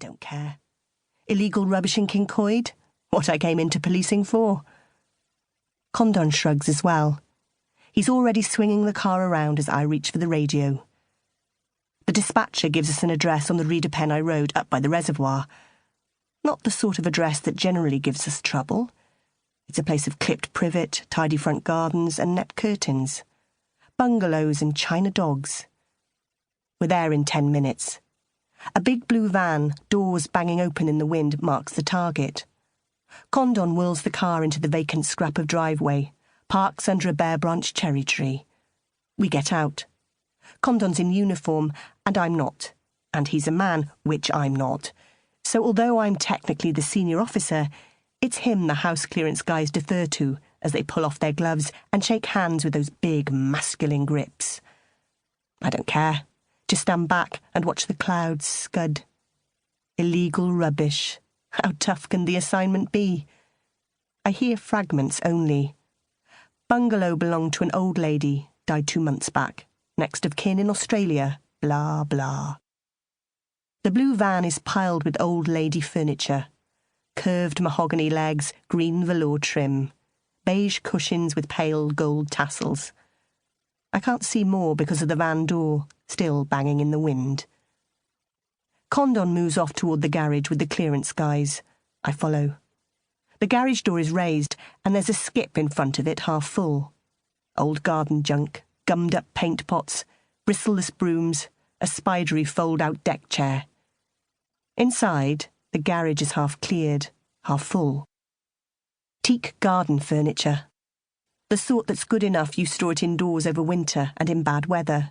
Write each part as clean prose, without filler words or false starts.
don't care. Illegal rubbish in Kincoid? What I came into policing for. Condon shrugs as well. He's already swinging the car around as I reach for the radio. The dispatcher gives us an address on the reader pen I rode up by the reservoir. Not the sort of address that generally gives us trouble. It's a place of clipped privet, tidy front gardens and net curtains. Bungalows and china dogs. We're there in 10 minutes. A big blue van, doors banging open in the wind, marks the target. Condon whirls the car into the vacant scrap of driveway, parks under a bare-branched cherry tree. We get out. Condon's in uniform, and I'm not. And he's a man, which I'm not. So although I'm technically the senior officer, it's him the house clearance guys defer to as they pull off their gloves and shake hands with those big, masculine grips. I don't care. Just stand back and watch the clouds scud. Illegal rubbish. How tough can the assignment be? I hear fragments only. Bungalow belonged to an old lady, died 2 months back. Next of kin in Australia, blah, blah. The blue van is piled with old lady furniture. Curved mahogany legs, green velour trim. Beige cushions with pale gold tassels. I can't see more because of the van door, still banging in the wind. Condon moves off toward the garage with the clearance guys. I follow. The garage door is raised, and there's a skip in front of it, half full. Old garden junk, gummed-up paint pots, bristleless brooms, a spidery fold-out deck chair. Inside, the garage is half cleared, half full. Teak garden furniture. The sort that's good enough you store it indoors over winter and in bad weather.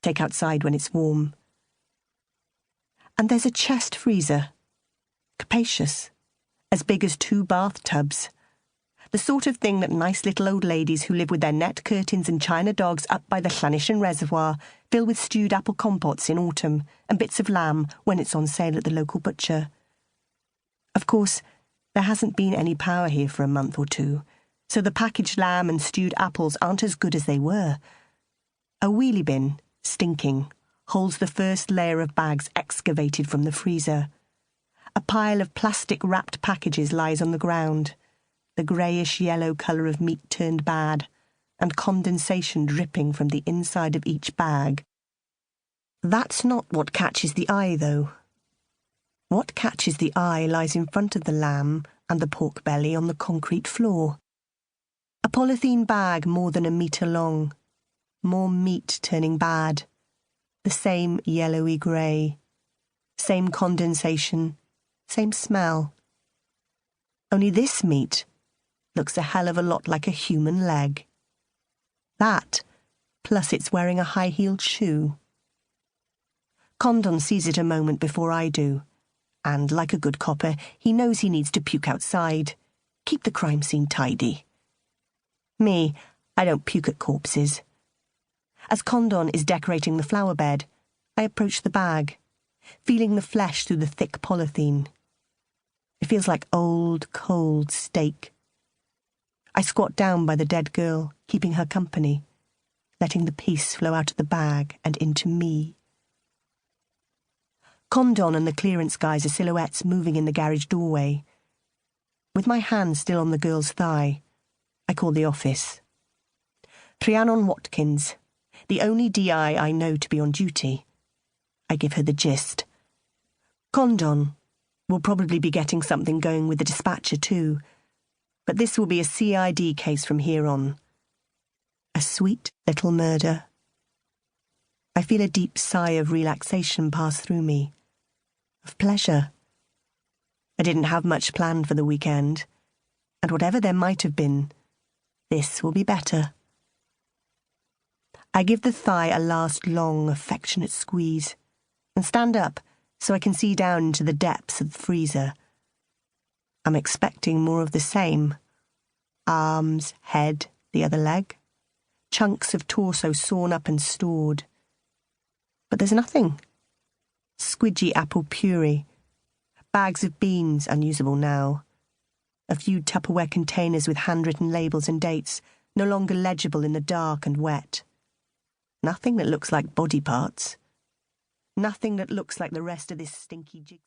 Take outside when it's warm. And there's a chest freezer. Capacious. As big as 2 bathtubs. The sort of thing that nice little old ladies who live with their net curtains and china dogs up by the Llanishen Reservoir fill with stewed apple compots in autumn and bits of lamb when it's on sale at the local butcher. Of course, there hasn't been any power here for a month or 2, so the packaged lamb and stewed apples aren't as good as they were. A wheelie bin, stinking, holds the first layer of bags excavated from the freezer. A pile of plastic-wrapped packages lies on the ground, the greyish-yellow colour of meat turned bad, and condensation dripping from the inside of each bag. That's not what catches the eye, though. What catches the eye lies in front of the lamb and the pork belly on the concrete floor. A polythene bag more than a metre long. More meat turning bad. The same yellowy grey. Same condensation. Same smell. Only this meat looks a hell of a lot like a human leg. That, plus it's wearing a high-heeled shoe. Condon sees it a moment before I do. And, like a good copper, he knows he needs to puke outside. Keep the crime scene tidy. Me, I don't puke at corpses. As Condon is decorating the flower bed, I approach the bag, feeling the flesh through the thick polythene. It feels like old, cold steak. I squat down by the dead girl, keeping her company, letting the peace flow out of the bag and into me. Condon and the clearance guys are silhouettes moving in the garage doorway. With my hand still on the girl's thigh, I call the office. Rhiannon Watkins, the only DI I know to be on duty. I give her the gist. Condon will probably be getting something going with the dispatcher too, but this will be a CID case from here on. A sweet little murder. I feel a deep sigh of relaxation pass through me. Of pleasure. I didn't have much planned for the weekend, and whatever there might have been, this will be better. I give the thigh a last long, affectionate squeeze, and stand up so I can see down into the depths of the freezer. I'm expecting more of the same. Arms, head, the other leg. Chunks of torso sawn up and stored. But there's nothing. Squidgy apple puree. Bags of beans, unusable now. A few Tupperware containers with handwritten labels and dates, no longer legible in the dark and wet. Nothing that looks like body parts. Nothing that looks like the rest of this stinky jig.